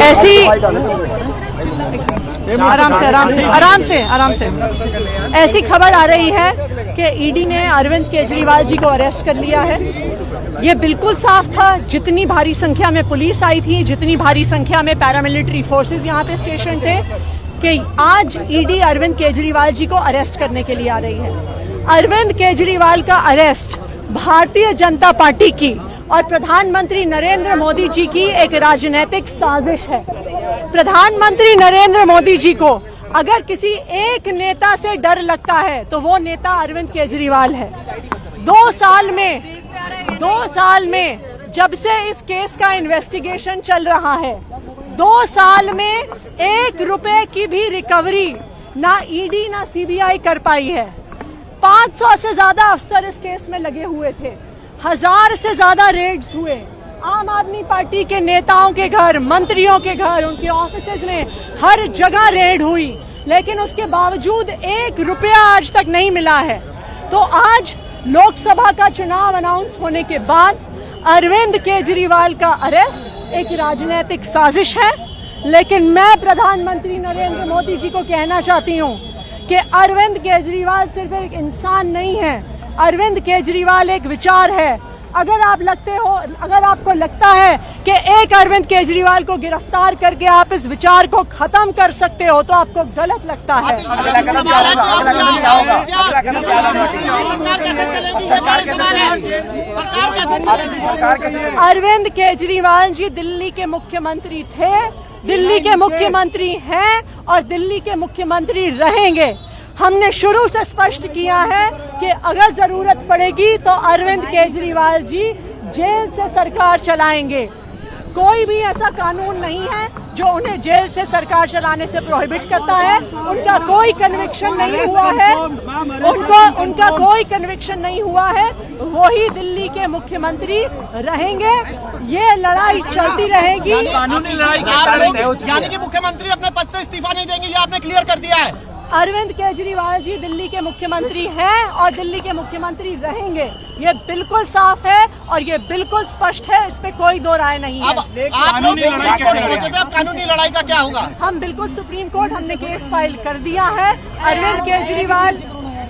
ऐसी आराम से ऐसी खबर आ रही है कि ईडी ने अरविंद केजरीवाल जी को अरेस्ट कर लिया है। ये बिल्कुल साफ था, जितनी भारी संख्या में पुलिस आई थी, जितनी भारी संख्या में पैरामिलिट्री फोर्सेस यहाँ पे स्टेशन थे, कि आज ईडी अरविंद केजरीवाल जी को अरेस्ट करने के लिए आ रही है। अरविंद केजरीवाल का अरेस्ट भारतीय जनता पार्टी की और प्रधानमंत्री नरेंद्र मोदी जी की एक राजनीतिक साजिश है। प्रधानमंत्री नरेंद्र मोदी जी को अगर किसी एक नेता से डर लगता है तो वो नेता अरविंद केजरीवाल है। 2 साल में जब से इस केस का इन्वेस्टिगेशन चल रहा है, 2 साल में 1 रुपए की भी रिकवरी ना ईडी ना सीबीआई कर पाई है। 500 से ज्यादा अफसर इस केस में लगे हुए थे, 1000 से ज्यादा रेड्स हुए। आम आदमी पार्टी के नेताओं के घर, मंत्रियों के घर, उनके ऑफिसेज में हर जगह रेड हुई, लेकिन उसके बावजूद 1 रुपया आज तक नहीं मिला है। तो आज लोकसभा का चुनाव अनाउंस होने के बाद अरविंद केजरीवाल का अरेस्ट एक राजनीतिक साजिश है। लेकिन मैं प्रधानमंत्री नरेंद्र मोदी जी को कहना चाहती हूं कि अरविंद केजरीवाल सिर्फ एक इंसान नहीं है, अरविंद केजरीवाल एक विचार है। अगर आपको लगता है कि एक अरविंद केजरीवाल को गिरफ्तार करके आप इस विचार को खत्म कर सकते हो तो आपको गलत लगता है। अरविंद केजरीवाल जी दिल्ली के मुख्यमंत्री थे, दिल्ली के मुख्यमंत्री हैं और दिल्ली के मुख्यमंत्री रहेंगे। हमने शुरू से स्पष्ट किया है कि अगर जरूरत पड़ेगी तो अरविंद केजरीवाल जी जेल से सरकार चलाएंगे। कोई भी ऐसा कानून नहीं है जो उन्हें जेल से सरकार चलाने से प्रोहिबिट करता है। उनका कोई कन्विक्शन नहीं हुआ है, उनका कोई कन्विक्शन नहीं हुआ है। वही दिल्ली के मुख्यमंत्री रहेंगे। ये लड़ाई चलती रहेगी। कानूनी लड़ाई यानी कि मुख्यमंत्री अपने पद से इस्तीफा नहीं देंगे, ये आपने क्लियर कर दिया है। अरविंद केजरीवाल जी दिल्ली के मुख्यमंत्री हैं और दिल्ली के मुख्यमंत्री रहेंगे। ये बिल्कुल साफ है और ये बिल्कुल स्पष्ट है, इस पे कोई दो राय नहीं है। कानूनी लड़ाई कैसे पहुंचे थे? अब कानूनी लड़ाई का क्या होगा? हम बिल्कुल सुप्रीम कोर्ट, हमने केस फाइल कर दिया है।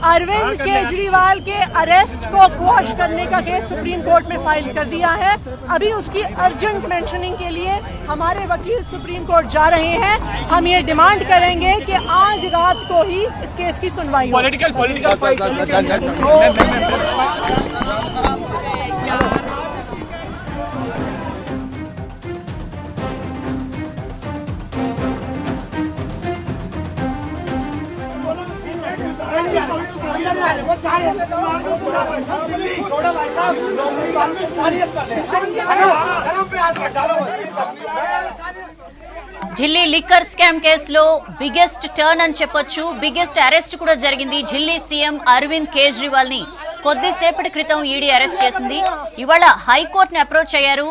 अरविंद केजरीवाल के अरेस्ट को क्वॉश करने का केस सुप्रीम कोर्ट में फाइल कर दिया है। अभी उसकी अर्जेंट मेंशनिंग के लिए हमारे वकील सुप्रीम कोर्ट जा रहे हैं। हम ये डिमांड करेंगे कि आज रात को ही इस केस की सुनवाई हो। Political fight Delhi liquor scam కేసులో బిగ్గెస్ట్ టర్న్ అని చెప్పొచ్చు. బిగ్గెస్ట్ అరెస్ట్ కూడా జరిగింది. ఢిల్లీ సీఎం అరవింద్ కేజ్రీవాల్ ని కొద్దిసేపటి క్రితం ఈడీ అరెస్ట్ చేసింది. ఇవాళ హైకోర్టుని అప్రోచ్ అయ్యారు.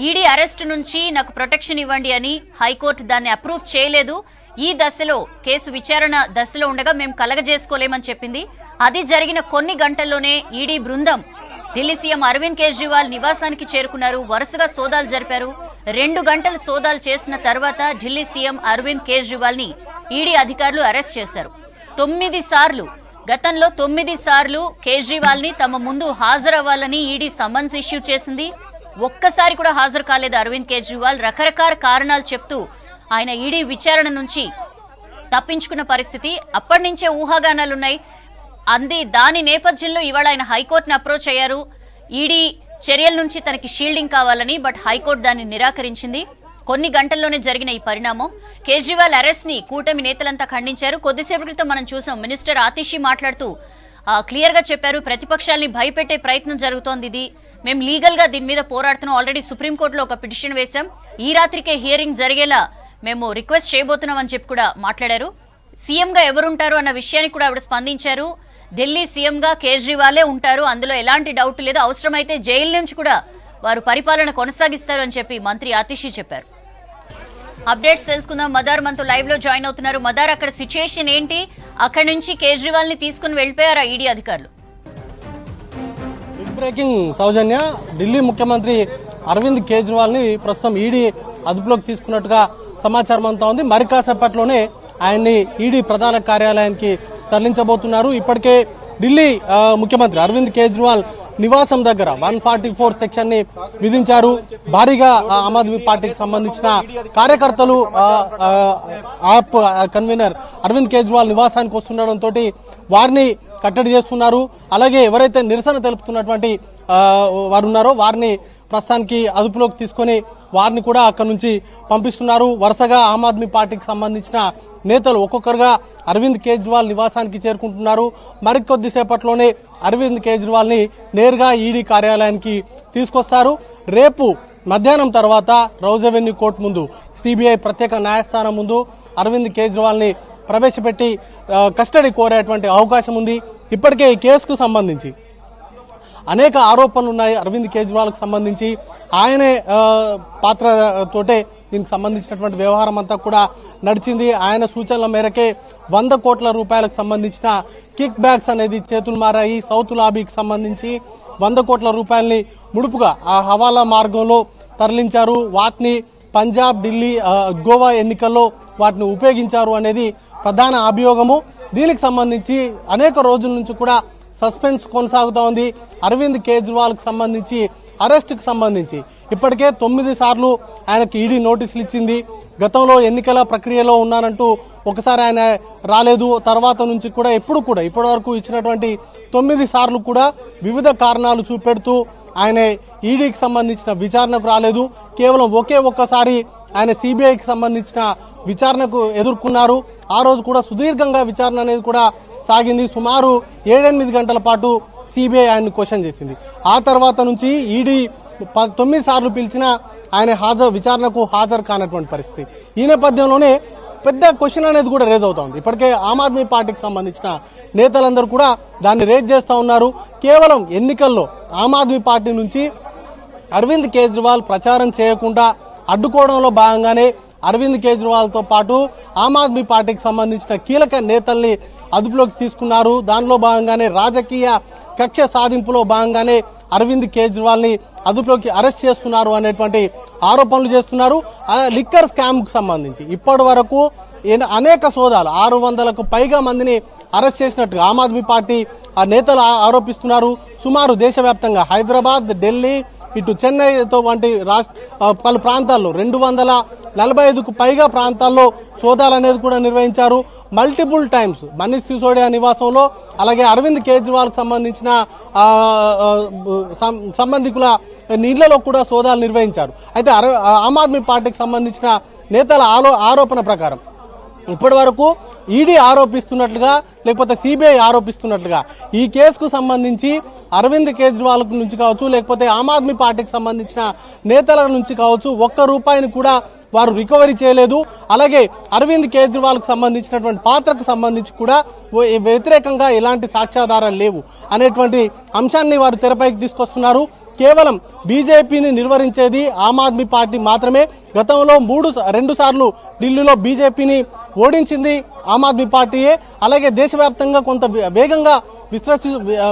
ఈడీ అరెస్ట్ నుంచి నాకు ప్రొటెక్షన్ ఇవ్వండి అని. హైకోర్టు దాన్ని అప్రూవ్ చేయలేదు. ఈ దశలో కేసు విచారణ దశలో ఉండగా మేము కలగజేసుకోలేమని చెప్పింది. అది జరిగిన కొన్ని గంటల్లోనే ఈడీ బృందం ఢిల్లీ సీఎం అరవింద్ కేజ్రీవాల్ నివాసానికి చేరుకున్నారు. వరుసగా సోదాలు జరిపారు. 2 గంటలు సోదాలు చేసిన తర్వాత ఢిల్లీ సీఎం అరవింద్ కేజ్రీవాల్ ని ఈడీ అధికారులు అరెస్ట్ చేశారు. 9 సార్లు, గతంలో 9 సార్లు కేజ్రీవాల్ ని తమ ముందు హాజరవ్వాలని ఈడీ సమన్స్ ఇష్యూ చేసింది. ఒక్కసారి కూడా హాజరు కాలేదు అరవింద్ కేజ్రీవాల్. రకరకాల కారణాలు చెప్తూ ఆయన ఈడీ విచారణ నుంచి తప్పించుకున్న పరిస్థితి. అప్పటి నుంచే ఊహాగానాలున్నాయి. దాని నేపథ్యంలో ఇవాళ ఆయన హైకోర్టును అప్రోచ్ అయ్యారు. ఈడీ చర్యల నుంచి తనకి షీల్డింగ్ కావాలని. బట్ హైకోర్టు దాన్ని నిరాకరించింది. కొన్ని గంటల్లోనే జరిగిన ఈ పరిణామం. కేజ్రీవాల్ అరెస్ట్ ని కూటమి నేతలంతా ఖండించారు. కొద్దిసేపటి క్రితం మనం చూసాం మినిస్టర్ ఆతిషి మాట్లాడుతూ క్లియర్ గా చెప్పారు, ప్రతిపక్షాలని భయపెట్టే ప్రయత్నం జరుగుతోంది. ఇది మేము లీగల్ గా దీని మీద పోరాడుతున్నాం. ఆల్రెడీ సుప్రీంకోర్టులో ఒక పిటిషన్ వేశాం. ఈ రాత్రికే హియరింగ్ జరిగేలా మేము రిక్వెస్ట్ చేయబోతున్నాం అని చెప్పి కూడా మాట్లాడారు. సీఎం గా ఎవరుంటారు అన్న విషయానికి కూడా ఆవిడ స్పందించారు. ఢిల్లీ సీఎం గా కేజ్రీవాలే ఉంటారు, అందులో ఎలాంటి డౌట్ లేదు. అవసరమైతే జైలు నుంచి కూడా వారు పరిపాలన కొనసాగిస్తారు అని చెప్పి మంత్రి ఆతిషి చెప్పారు. అప్డేట్స్ తెలుసుకుందాం. మదార్ మనతో లైవ్ లో జాయిన్ అవుతున్నారు. మదార్, అక్కడ సిచ్యుయేషన్ ఏంటి? అక్కడి నుంచి కేజ్రీవాల్ ని తీసుకుని వెళ్ళిపోయారా ఈడీ అధికారులు? బిగ్ బ్రేకింగ్ సౌజన్య. ఢిల్లీ ముఖ్యమంత్రి అరవింద్ కేజ్రీవాల్ ని ప్రస్తుతం ఈడీ అదుపులోకి తీసుకున్నట్టుగా సమాచారం అంతా ఉంది. మరి కాసేపట్లోనే ఆయన్ని ఈడీ ప్రధాన కార్యాలయానికి తరలించబోతున్నారు. ఇప్పటికే ఢిల్లీ ముఖ్యమంత్రి అరవింద్ కేజ్రీవాల్ నివాసం దగ్గర 144 సెక్షన్ ని విధించారు. భారీగా ఆమ్ ఆద్మీ పార్టీకి సంబంధించిన కార్యకర్తలు ఆప్ కన్వీనర్ అరవింద్ కేజ్రీవాల్ నివాసానికి వస్తుండటంతో వారిని కట్టడి చేస్తున్నారు. అలాగే ఎవరైతే నిరసన తెలుపుతున్నటువంటి వారు ఉన్నారో వారిని ప్రస్తుతానికి అదుపులోకి తీసుకొని వారిని కూడా అక్కడి నుంచి పంపిస్తున్నారు. వరుసగా ఆమ్ ఆద్మీ పార్టీకి సంబంధించిన నేతలు ఒక్కొక్కరుగా అరవింద్ కేజ్రీవాల్ నివాసానికి చేరుకుంటున్నారు. మరికొద్దిసేపట్లోనే అరవింద్ కేజ్రీవాల్ ని నేరుగా ఈడీ కార్యాలయానికి తీసుకొస్తారు. రేపు మధ్యాహ్నం తర్వాత రౌజ్ అవెన్యూ కోర్టు ముందు సిబిఐ ప్రత్యేక న్యాయస్థానం ముందు అరవింద్ కేజ్రీవాల్ ని ప్రవేశపెట్టి కస్టడీ కోరేటువంటి అవకాశం ఉంది. ఇప్పటికే ఈ కేసుకు సంబంధించి అనేక ఆరోపణలు ఉన్నాయి. అరవింద్ కేజ్రీవాల్ కు సంబంధించి ఆయనే పాత్రతోటే దీనికి సంబంధించినటువంటి వ్యవహారం అంతా కూడా నడిచింది. ఆయన సూచనల మేరకే 100 కోట్ల రూపాయలకు సంబంధించిన కిక్ బ్యాక్స్ అనేది చేతులు మారాయి. సౌత్ లాబీకి సంబంధించి 100 కోట్ల రూపాయలని ముడుపుగా ఆ హవాలా మార్గంలో తరలించారు. వాటిని పంజాబ్, ఢిల్లీ, గోవా ఎన్నికల్లో వాటిని ఉపయోగించారు అనేది ప్రధాన అభియోగము. దీనికి సంబంధించి అనేక రోజుల నుంచి కూడా సస్పెన్స్ కొనసాగుతా ఉంది. అరవింద్ కేజ్రీవాల్ కు సంబంధించి అరెస్ట్ కు సంబంధించి ఇప్పటికే 9 సార్లు ఆయనకు ఈడీ నోటీసులు ఇచ్చింది. గతంలో ఎన్నికల ప్రక్రియలో ఉన్నానంటూ ఒకసారి ఆయన రాలేదు. తర్వాత నుంచి కూడా ఇప్పటి వరకు ఇచ్చినటువంటి 9 సార్లు కూడా వివిధ కారణాలు చూపెడుతూ ఆయన ఈడీకి సంబంధించిన విచారణకు రాలేదు. కేవలం ఒక్కసారి ఆయన సిబిఐకి సంబంధించిన విచారణకు ఎదుర్కొన్నారు. ఆ రోజు కూడా సుదీర్ఘంగా విచారణ అనేది కూడా సాగింది. సుమారు 7-8 గంటల పాటు సిబిఐ ఆయన్ని క్వశ్చన్ చేసింది. ఆ తర్వాత నుంచి ఈడీ 9 సార్లు పిలిచినా ఆయన విచారణకు హాజరు కానటువంటి పరిస్థితి. ఈ నేపథ్యంలోనే పెద్ద క్వశ్చన్ అనేది కూడా రేజ్ అవుతా ఉంది. ఇప్పటికే ఆమ్ ఆద్మీ పార్టీకి సంబంధించిన నేతలందరూ కూడా దాన్ని రేజ్ చేస్తా ఉన్నారు. కేవలం ఎన్నికల్లో ఆమ్ ఆద్మీ పార్టీ నుంచి అరవింద్ కేజ్రీవాల్ ప్రచారం చేయకుండా అడ్డుకోవడంలో భాగంగానే అరవింద్ కేజ్రీవాల్ తో పాటు ఆమ్ ఆద్మీ పార్టీకి సంబంధించిన కీలక నేతల్ని అదుపులోకి తీసుకున్నారు. దానిలో భాగంగానే రాజకీయ కక్ష సాధింపులో భాగంగానే అరవింద్ కేజ్రీవాల్ ని అదుపులోకి అరెస్ట్ చేస్తున్నారు అనేటువంటి ఆరోపణలు చేస్తున్నారు. లిక్కర్ స్కామ్ కు సంబంధించి ఇప్పటి వరకు అనేక సోదాలు 600కు పైగా మందిని అరెస్ట్ చేసినట్టుగా ఆమ్ ఆద్మీ పార్టీ నేతలు ఆరోపిస్తున్నారు. సుమారు దేశవ్యాప్తంగా హైదరాబాద్, ఢిల్లీ, ఇటు చెన్నైతో వంటి పలు ప్రాంతాల్లో 245కు పైగా ప్రాంతాల్లో సోదాలు అనేది కూడా నిర్వహించారు. మల్టిపుల్ టైమ్స్ మనీష్ సిసోడియా నివాసంలో, అలాగే అరవింద్ కేజ్రీవాల్ కు సంబంధించిన సంబంధికుల నీళ్లలో కూడా సోదాలు నిర్వహించారు. అయితే ఆమ్ ఆద్మీ పార్టీకి సంబంధించిన నేతల ఆరోపణ ప్రకారం ఇప్పటి వరకు ఈడీ ఆరోపిస్తున్నట్లుగా లేకపోతే సిబిఐ ఆరోపిస్తున్నట్లుగా ఈ కేసుకు సంబంధించి అరవింద్ కేజ్రీవాల్ నుంచి కావచ్చు, లేకపోతే ఆమ్ ఆద్మీ పార్టీకి సంబంధించిన నేతల నుంచి కావచ్చు, ₹1 కూడా వారు రికవరీ చేయలేదు. అలాగే అరవింద్ కేజ్రీవాల్ కు సంబంధించినటువంటి పాత్రకు సంబంధించి కూడా వ్యతిరేకంగా ఎలాంటి సాక్ష్యాధారాలు లేవు అనేటువంటి అంశాన్ని వారు తెరపైకి తీసుకొస్తున్నారు. కేవలం బీజేపీని నిర్వహించేది ఆమ్ ఆద్మీ పార్టీ మాత్రమే. గతంలో 2 సార్లు ఢిల్లీలో బీజేపీని ఓడించింది ఆమ్ ఆద్మీ పార్టీయే. అలాగే దేశవ్యాప్తంగా కొంత వేగంగా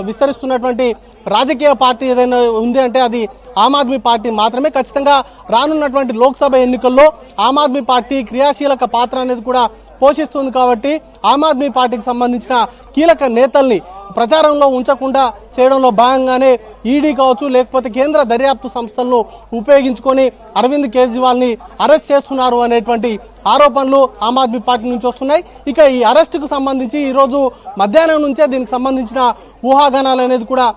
విస్తరిస్తున్నటువంటి రాజకీయ పార్టీ ఏదైనా ఉంది అంటే అది ఆమ్ ఆద్మీ పార్టీ మాత్రమే. ఖచ్చితంగా రానున్నటువంటి లోక్సభ ఎన్నికల్లో ఆమ్ ఆద్మీ పార్టీ క్రియాశీలక పాత్ర అనేది కూడా పోషిస్తుంది. కాబట్టి ఆమ్ ఆద్మీ పార్టీకి సంబంధించిన కీలక నేతల్ని ప్రచారంలో ఉంచకుండా చేయడంలో భాగంగానే ఈడీ కావచ్చు, లేకపోతే కేంద్ర దర్యాప్తు సంస్థలను ఉపయోగించుకొని అరవింద్ కేజ్రీవాల్ ని అరెస్ట్ చేస్తున్నారు అనేటువంటి ఆరోపణలు ఆమ్ ఆద్మీ పార్టీ నుంచి వస్తున్నాయి. ఇక ఈ అరెస్టుకు సంబంధించి ఈ రోజు మధ్యాహ్నం నుంచే దీనికి సంబంధించిన ఊహాగానాలు అనేది కూడా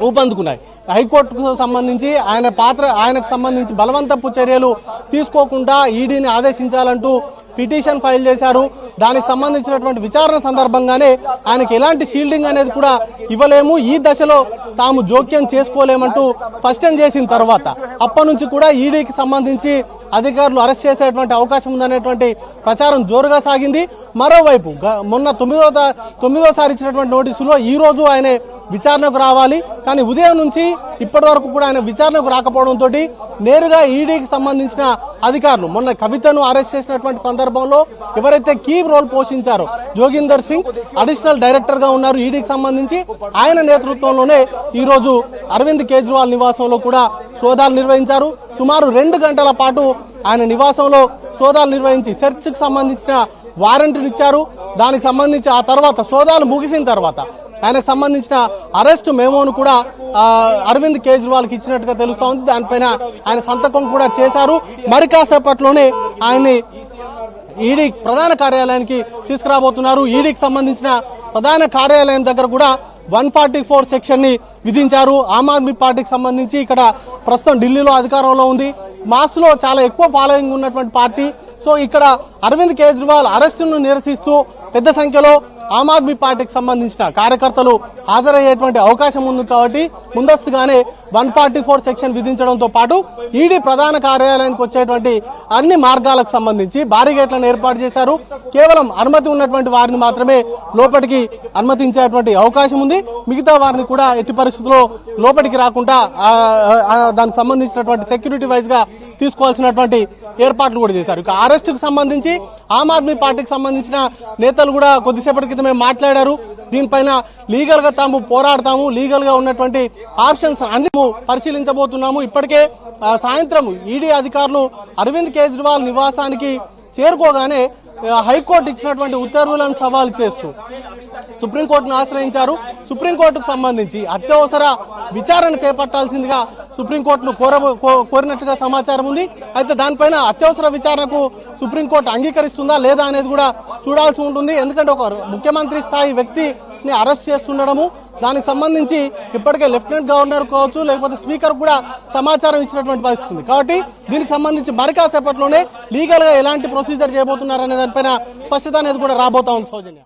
ఊపందుకున్నాయి. హైకోర్టుకు సంబంధించి ఆయనకు సంబంధించి బలవంతపు చర్యలు తీసుకోకుండా ఈడీని ఆదేశించాలంటూ పిటిషన్ ఫైల్ చేశారు. దానికి సంబంధించినటువంటి విచారణ సందర్భంగానే ఆయనకు ఎలాంటి షీల్డింగ్ అనేది కూడా ఇవ్వలేము, ఈ దశలో తాము జోక్యం చేసుకోలేమంటూ స్పష్టం చేసిన తర్వాత అప్పటి నుంచి కూడా ఈడీకి సంబంధించి అధికారులు అరెస్ట్ చేసేటువంటి అవకాశం ఉందనేటువంటి ప్రచారం జోరుగా సాగింది. మరోవైపు మొన్న 9వ ఇచ్చినటువంటి నోటీసులో ఈ రోజు ఆయన విచారణకు రావాలి, కానీ ఉదయం నుంచి ఇప్పటి వరకు కూడా ఆయన విచారణకు రాకపోవడంతో నేరుగా ఈడీకి సంబంధించిన అధికారులు మొన్న కవితను అరెస్ట్ చేసినటువంటి సందర్భంలో ఎవరైతే కీ రోల్ పోషించారో జోగిందర్ సింగ్ అడిషనల్ డైరెక్టర్ గా ఉన్నారు ఈడీకి సంబంధించి, ఆయన నేతృత్వంలోనే ఈ రోజు అరవింద్ కేజ్రీవాల్ నివాసంలో కూడా సోదాలు నిర్వహించారు. సుమారు 2 గంటల పాటు ఆయన నివాసంలో సోదాలు నిర్వహించి సెర్చ్ కు సంబంధించిన వారెంట్ని ఇచ్చారు. దానికి సంబంధించి ఆ తర్వాత సోదాలు ముగిసిన తర్వాత ఆయనకు సంబంధించిన అరెస్ట్ మెమోను కూడా అరవింద్ కేజ్రీవాల్కి ఇచ్చినట్టుగా తెలుస్తా ఉంది. దానిపైన ఆయన సంతకం కూడా చేశారు. మరి కాసేపట్లోనే ఆయన్ని ఈడీ ప్రధాన కార్యాలయానికి తీసుకురాబోతున్నారు. ఈడీకి సంబంధించిన ప్రధాన కార్యాలయం దగ్గర కూడా 144 సెక్షన్ ని విధించారు. ఆమ్ ఆద్మీ పార్టీకి సంబంధించి ఇక్కడ ప్రస్తుతం ఢిల్లీలో అధికారంలో ఉంది. మాస్ లో చాలా ఎక్కువ ఫాలోయింగ్ ఉన్నటువంటి పార్టీ. సో ఇక్కడ అరవింద్ కేజ్రీవాల్ అరెస్టును నిరసిస్తూ పెద్ద సంఖ్యలో ఆమ్ ఆద్మీ పార్టీకి సంబంధించిన కార్యకర్తలు హాజరయ్యేటువంటి అవకాశం ఉంది. కాబట్టి ముందస్తుగానే 144 సెక్షన్ విధించడంతో పాటు ఈడీ ప్రధాన కార్యాలయానికి వచ్చేటువంటి అన్ని మార్గాలకు సంబంధించి భారీ గేట్లను ఏర్పాటు చేశారు. కేవలం అనుమతి ఉన్నటువంటి వారిని మాత్రమే లోపలికి అనుమతించేటువంటి అవకాశం ఉంది. మిగతా వారిని కూడా ఎట్టి పరిస్థితుల్లో లోపలికి రాకుండా దానికి సంబంధించినటువంటి సెక్యూరిటీ వైజ్ గా తీసుకోవాల్సినటువంటి ఏర్పాట్లు కూడా చేశారు. ఇక అరెస్టుకు సంబంధించి ఆమ్ ఆద్మీ పార్టీకి సంబంధించిన నేతలు కూడా కొద్దిసేపటి క్రితమే మాట్లాడారు. దీనిపైన లీగల్ గా తాము పోరాడతాము, లీగల్ గా ఉన్నటువంటి ఆప్షన్స్ అన్ని పరిశీలించబోతున్నాము. ఇప్పటికే సాయంత్రం ఈడీ అధికారులు అరవింద్ కేజ్రీవాల్ నివాసానికి చేరుకోగానే హైకోర్టు ఇచ్చినటువంటి ఉత్తర్వులను సవాలు చేస్తూ సుప్రీంకోర్టును ఆశ్రయించారు. సుప్రీంకోర్టుకు సంబంధించి అత్యవసర విచారణ చేపట్టాల్సిందిగా సుప్రీంకోర్టును కోరినట్టుగా సమాచారం ఉంది. అయితే దానిపైన అత్యవసర విచారణకు సుప్రీంకోర్టు అంగీకరిస్తుందా లేదా అనేది కూడా చూడాల్సి ఉంటుంది. ఎందుకంటే ఒక ముఖ్యమంత్రి స్థాయి వ్యక్తిని అరెస్ట్ చేస్తుండడము, దానికి సంబంధించి ఇప్పటికే లెఫ్టినెంట్ గవర్నర్ కావచ్చు లేకపోతే స్పీకర్ కూడా సమాచారం ఇచ్చినటువంటి పరిస్థితి ఉంది. కాబట్టి దీనికి సంబంధించి మరి కాసేపట్లోనే లీగల్ గా ఎలాంటి ప్రొసీజర్ చేయబోతున్నారనే దానిపైన స్పష్టత అనేది కూడా రాబోతా ఉంది. సౌజన్య.